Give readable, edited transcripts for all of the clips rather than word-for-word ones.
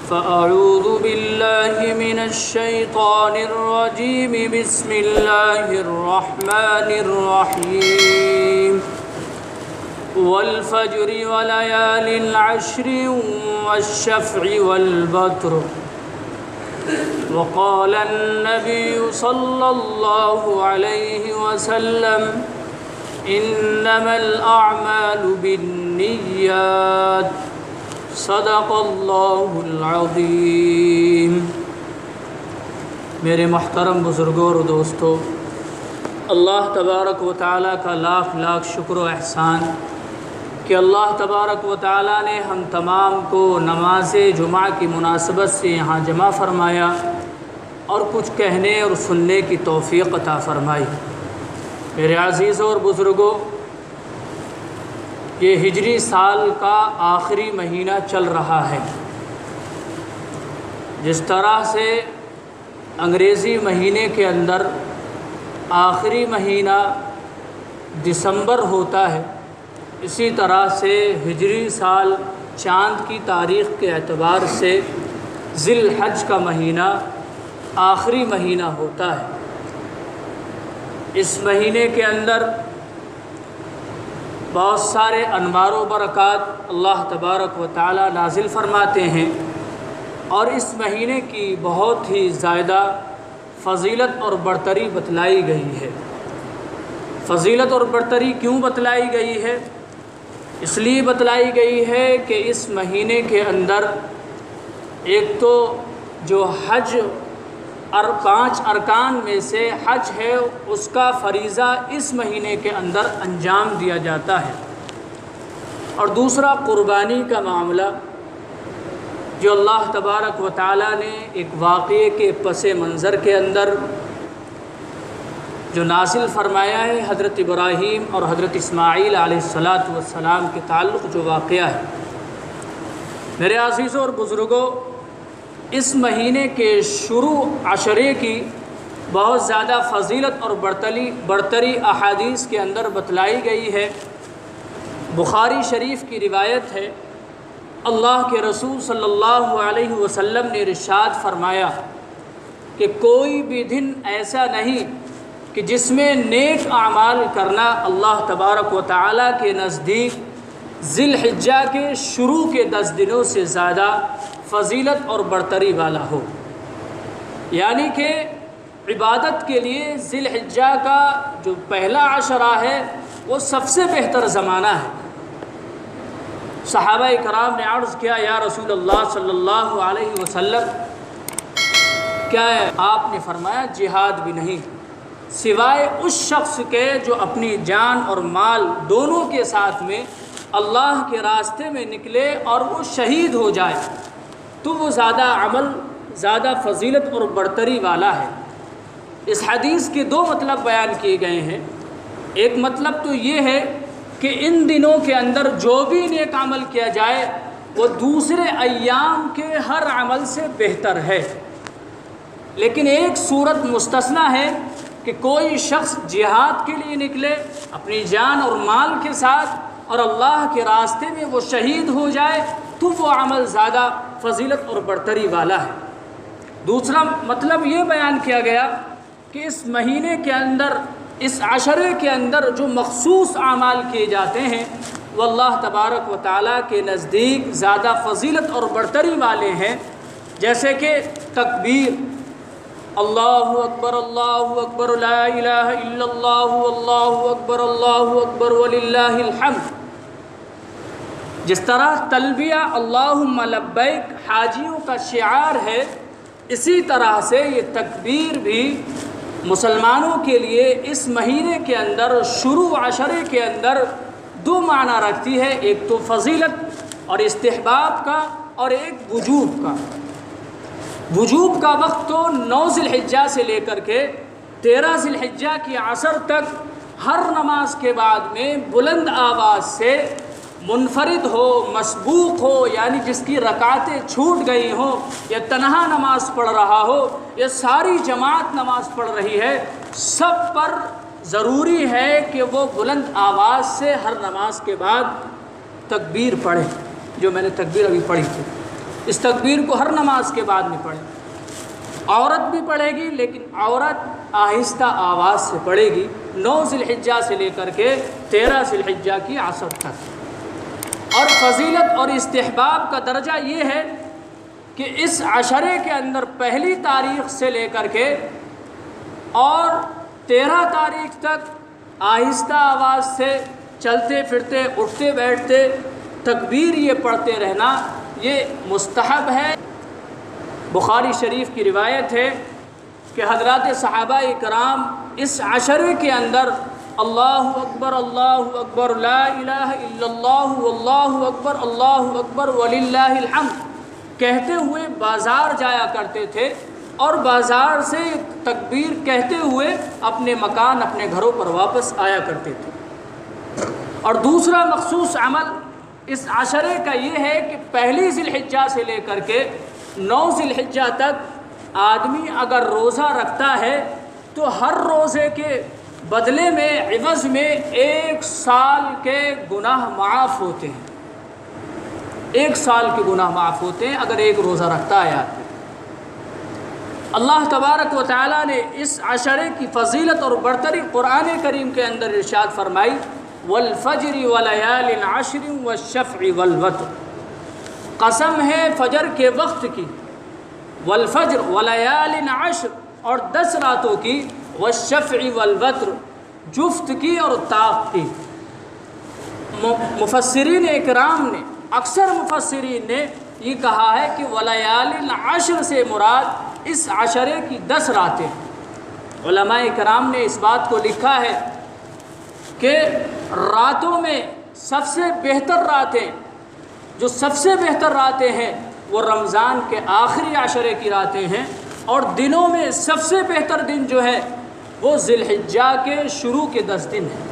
فأعوذ بالله من الشيطان الرجيم بسم الله الرحمن الرحيم والفجر وليال العشر والشفع والبتر وقال النبي صلى الله عليه وسلم إنما الأعمال بالنيات صدق اللہ العظیم۔ میرے محترم بزرگوں اور دوستو، اللہ تبارک و تعالیٰ کا لاکھ لاکھ شکر و احسان کہ اللہ تبارک و تعالیٰ نے ہم تمام کو نماز جمعہ کی مناسبت سے یہاں جمع فرمایا اور کچھ کہنے اور سننے کی توفیق عطا فرمائی۔ میرے عزیزوں اور بزرگوں، یہ ہجری سال کا آخری مہینہ چل رہا ہے۔ جس طرح سے انگریزی مہینے کے اندر آخری مہینہ دسمبر ہوتا ہے، اسی طرح سے ہجری سال چاند کی تاریخ کے اعتبار سے ذی الحج کا مہینہ آخری مہینہ ہوتا ہے۔ اس مہینے کے اندر بہت سارے انوار و برکات اللہ تبارک و تعالی نازل فرماتے ہیں، اور اس مہینے کی بہت ہی زیادہ فضیلت اور برتری بتلائی گئی ہے۔ فضیلت اور برتری کیوں بتلائی گئی ہے؟ اس لیے بتلائی گئی ہے کہ اس مہینے کے اندر ایک تو جو حج 5 ارکان میں سے حج ہے، اس کا فریضہ اس مہینے کے اندر انجام دیا جاتا ہے، اور دوسرا قربانی کا معاملہ جو اللہ تبارک و تعالیٰ نے ایک واقعے کے پس منظر کے اندر جو نازل فرمایا ہے، حضرت ابراہیم اور حضرت اسماعیل علیہ السلام کے تعلق جو واقعہ ہے۔ میرے عزیزوں اور بزرگوں، اس مہینے کے شروع عشرے کی بہت زیادہ فضیلت اور برتری احادیث کے اندر بتلائی گئی ہے۔ بخاری شریف کی روایت ہے، اللہ کے رسول صلی اللہ علیہ وسلم نے ارشاد فرمایا کہ کوئی بھی دن ایسا نہیں کہ جس میں نیک اعمال کرنا اللہ تبارک و تعالیٰ کے نزدیک ذی الحجہ کے شروع کے 10 دنوں سے زیادہ فضیلت اور برتری والا ہو۔ یعنی کہ عبادت کے لیے ذی الحجہ کا جو پہلا عشرہ ہے وہ سب سے بہتر زمانہ ہے۔ صحابہ کرام نے عرض کیا، یا رسول اللہ صلی اللہ علیہ وسلم، کیا آپ نے فرمایا جہاد بھی نہیں، سوائے اس شخص کے جو اپنی جان اور مال دونوں کے ساتھ میں اللہ کے راستے میں نکلے اور وہ شہید ہو جائے تو وہ زیادہ عمل، زیادہ فضیلت اور برتری والا ہے۔ اس حدیث کے 2 مطلب بیان کیے گئے ہیں۔ ایک مطلب تو یہ ہے کہ ان دنوں کے اندر جو بھی نیک عمل کیا جائے وہ دوسرے ایام کے ہر عمل سے بہتر ہے، لیکن ایک صورت مستثنیٰ ہے کہ کوئی شخص جہاد کے لیے نکلے اپنی جان اور مال کے ساتھ اور اللہ کے راستے میں وہ شہید ہو جائے تو وہ عمل زیادہ فضیلت اور برتری والا ہے۔ دوسرا مطلب یہ بیان کیا گیا کہ اس مہینے کے اندر، اس عشرے کے اندر جو مخصوص اعمال کیے جاتے ہیں وہ اللہ تبارک و تعالیٰ کے نزدیک زیادہ فضیلت اور برتری والے ہیں، جیسے کہ تکبیر، اللہ اکبر لا الہ الا اللہ اللہ اکبر وللہ الحمد۔ جس طرح تلبیہ اللہم لبیک حاجیوں کا شعار ہے، اسی طرح سے یہ تکبیر بھی مسلمانوں کے لیے اس مہینے کے اندر شروع عشرے کے اندر 2 معنی رکھتی ہے، ایک تو فضیلت اور استحباب کا، اور ایک وجوب کا۔ وجوب کا وقت تو 9 ذی الحجہ سے لے کر کے 13 ذی الحجہ کی عصر تک ہر نماز کے بعد میں بلند آواز سے منفرد ہو، مسبوق ہو، یعنی جس کی رکعتیں چھوٹ گئی ہوں یا تنہا نماز پڑھ رہا ہو یا ساری جماعت نماز پڑھ رہی ہے، سب پر ضروری ہے کہ وہ بلند آواز سے ہر نماز کے بعد تکبیر پڑھے، جو میں نے تکبیر ابھی پڑھی تھی۔ اس تکبیر کو ہر نماز کے بعد میں پڑھیں۔ عورت بھی پڑھے گی لیکن عورت آہستہ آواز سے پڑھے گی 9 ذی الحجہ سے لے کر کے 13 ذی الحجہ کی عصر تک۔ اور فضیلت اور استحباب کا درجہ یہ ہے کہ اس عشرے کے اندر پہلی تاریخ سے لے کر کے اور 13 تاریخ تک آہستہ آواز سے چلتے پھرتے اٹھتے بیٹھتے تکبیر یہ پڑھتے رہنا یہ مستحب ہے۔ بخاری شریف کی روایت ہے کہ حضرات صحابہ کرام اس عشرے کے اندر اللہ اکبر لا الہ الا اللہ واللہ اکبر وللہ الحمد کہتے ہوئے بازار جایا کرتے تھے اور بازار سے تکبیر کہتے ہوئے اپنے مکان اپنے گھروں پر واپس آیا کرتے تھے۔ اور دوسرا مخصوص عمل اس عشرے کا یہ ہے کہ پہلی ذی الحجہ سے لے کر کے 9 ذی الحجہ تک آدمی اگر روزہ رکھتا ہے تو ہر روزے کے بدلے میں عوض میں 1 سال کے گناہ معاف ہوتے ہیں۔ 1 سال کے گناہ معاف ہوتے ہیں اگر ایک روزہ رکھتا ہے آدمی۔ اللہ تبارک و تعالیٰ نے اس عشرے کی فضیلت اور برتری قرآن کریم کے اندر ارشاد فرمائی والفجر ولیال عشر والشفع والوتر، قسم ہے فجر کے وقت کی، والفجر ولیال عشر اور 10 راتوں کی، والشفع والوتر جفت کی اور طاق کی۔ مفسرین اکرام نے اکثر مفسرین نے یہ کہا ہے کہ ولیال عشر سے مراد اس عشرے کی 10 راتیں۔ علماء کرام نے اس بات کو لکھا ہے کہ راتوں میں سب سے بہتر راتیں جو سب سے بہتر راتیں ہیں وہ رمضان کے آخری عشرے کی راتیں ہیں، اور دنوں میں سب سے بہتر دن جو ہے وہ ذی الحجہ کے شروع کے 10 دن ہیں،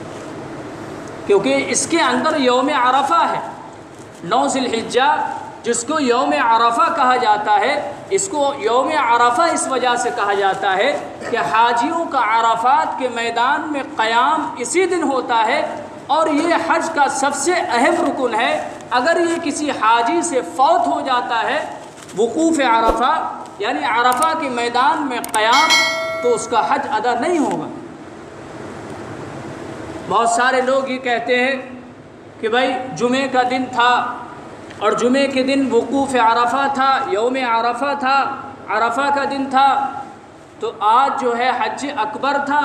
کیونکہ اس کے اندر یوم عرفہ ہے۔ 9 ذی الحجہ جس کو یوم عرفہ کہا جاتا ہے، اس کو یوم عرفہ اس وجہ سے کہا جاتا ہے کہ حاجیوں کا عرفات کے میدان میں قیام اسی دن ہوتا ہے، اور یہ حج کا سب سے اہم رکن ہے۔ اگر یہ کسی حاجی سے فوت ہو جاتا ہے وقوف عرفہ یعنی عرفہ کے میدان میں قیام، تو اس کا حج ادا نہیں ہوگا۔ بہت سارے لوگ یہ کہتے ہیں کہ بھائی جمعے کا دن تھا اور جمعے کے دن وقوف عرفہ تھا، یوم عرفہ تھا، عرفہ کا دن تھا، تو آج جو ہے حج اکبر تھا۔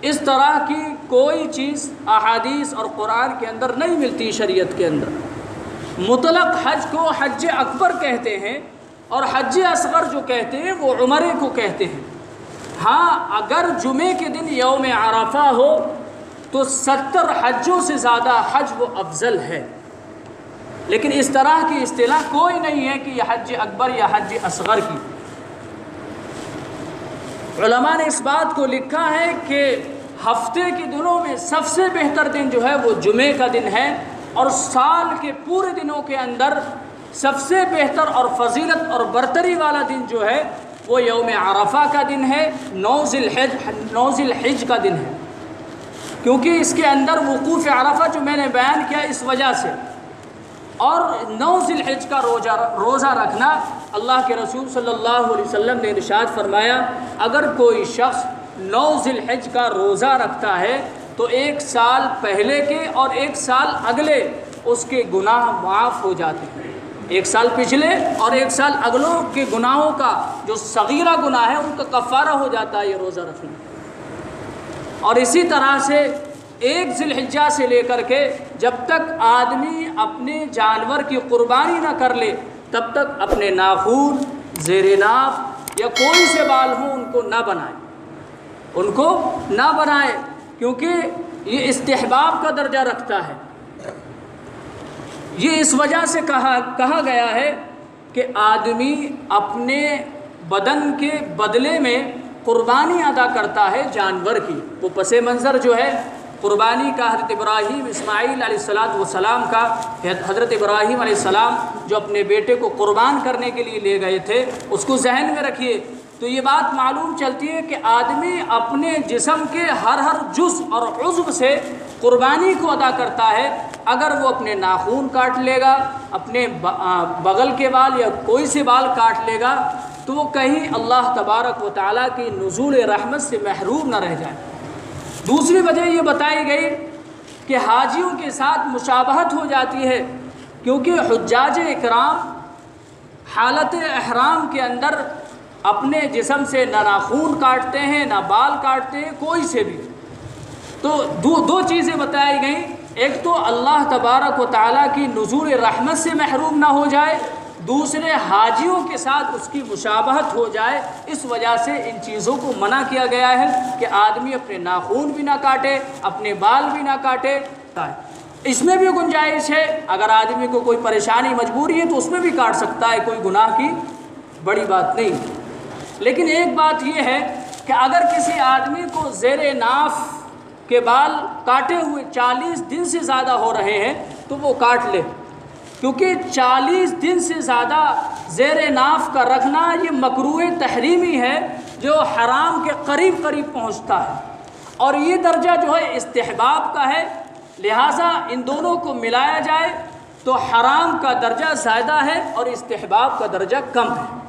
اس طرح کی کوئی چیز احادیث اور قرآن کے اندر نہیں ملتی شریعت کے اندر۔ مطلق حج کو حج اکبر کہتے ہیں اور حج اصغر جو کہتے ہیں وہ عمرے کو کہتے ہیں۔ ہاں اگر جمعے کے دن یوم عرفہ ہو تو 70 حجوں سے زیادہ حج وہ افضل ہے، لیکن اس طرح کی اصطلاح کوئی نہیں ہے کہ یہ حج اکبر یا حج اصغر کی۔ علماء نے اس بات کو لکھا ہے کہ ہفتے کے دنوں میں سب سے بہتر دن جو ہے وہ جمعے کا دن ہے، اور سال کے پورے دنوں کے اندر سب سے بہتر اور فضیلت اور برتری والا دن جو ہے وہ یوم عرفہ کا دن ہے، 9 ذی الحجہ کا دن ہے، کیونکہ اس کے اندر وقوف عرفہ جو میں نے بیان کیا اس وجہ سے۔ اور 9 ذی الحجہ کا روزہ رکھنا، اللہ کے رسول صلی اللہ علیہ وسلم نے ارشاد فرمایا اگر کوئی شخص 9 ذی الحجہ کا روزہ رکھتا ہے تو 1 سال پہلے کے اور 1 سال اگلے اس کے گناہ معاف ہو جاتے ہیں۔ 1 سال پچھلے اور 1 سال اگلوں کے گناہوں کا جو صغیرہ گناہ ہے ان کا کفارہ ہو جاتا ہے یہ روزہ رکھنا۔ اور اسی طرح سے 1 ذی الحجہ سے لے کر کے جب تک آدمی اپنے جانور کی قربانی نہ کر لے تب تک اپنے ناخون، زیر ناف یا کوئی سے بال ہوں ان کو نہ بنائے، کیونکہ یہ استحباب کا درجہ رکھتا ہے۔ یہ اس وجہ سے کہا گیا ہے کہ آدمی اپنے بدن کے بدلے میں قربانی ادا کرتا ہے جانور کی۔ وہ پس منظر جو ہے قربانی کا حضرت ابراہیم اسماعیل علیہ السلام کا، حضرت ابراہیم علیہ السلام جو اپنے بیٹے کو قربان کرنے کے لیے لے گئے تھے، اس کو ذہن میں رکھیے تو یہ بات معلوم چلتی ہے کہ آدمی اپنے جسم کے ہر جز اور عضو سے قربانی کو ادا کرتا ہے، اگر وہ اپنے ناخون کاٹ لے گا، اپنے بغل کے بال یا کوئی سے بال کاٹ لے گا، تو وہ کہیں اللہ تبارک و تعالیٰ کی نزول رحمت سے محروم نہ رہ جائے۔ دوسری وجہ یہ بتائی گئی کہ حاجیوں کے ساتھ مشابہت ہو جاتی ہے، کیونکہ حجاج اکرام حالت احرام کے اندر اپنے جسم سے نہ ناخون کاٹتے ہیں نہ بال کاٹتے ہیں، کوئی سے بھی۔ تو دو چیزیں بتائی گئیں، ایک تو اللہ تبارک و تعالیٰ کی نزول رحمت سے محروم نہ ہو جائے، دوسرے حاجیوں کے ساتھ اس کی مشابہت ہو جائے، اس وجہ سے ان چیزوں کو منع کیا گیا ہے کہ آدمی اپنے ناخون بھی نہ کاٹے، اپنے بال بھی نہ کاٹے۔ اس میں بھی گنجائش ہے، اگر آدمی کو کوئی پریشانی مجبوری ہے تو اس میں بھی کاٹ سکتا ہے، کوئی گناہ کی بڑی بات نہیں۔ لیکن ایک بات یہ ہے کہ اگر کسی آدمی کو زیر ناف کے بال کاٹے ہوئے 40 دن سے زیادہ ہو رہے ہیں تو وہ کاٹ لے، کیونکہ 40 دن سے زیادہ زیر ناف کا رکھنا یہ مکروہ تحریمی ہے جو حرام کے قریب پہنچتا ہے، اور یہ درجہ جو ہے استحباب کا ہے، لہٰذا ان دونوں کو ملایا جائے تو حرام کا درجہ زیادہ ہے اور استحباب کا درجہ کم ہے۔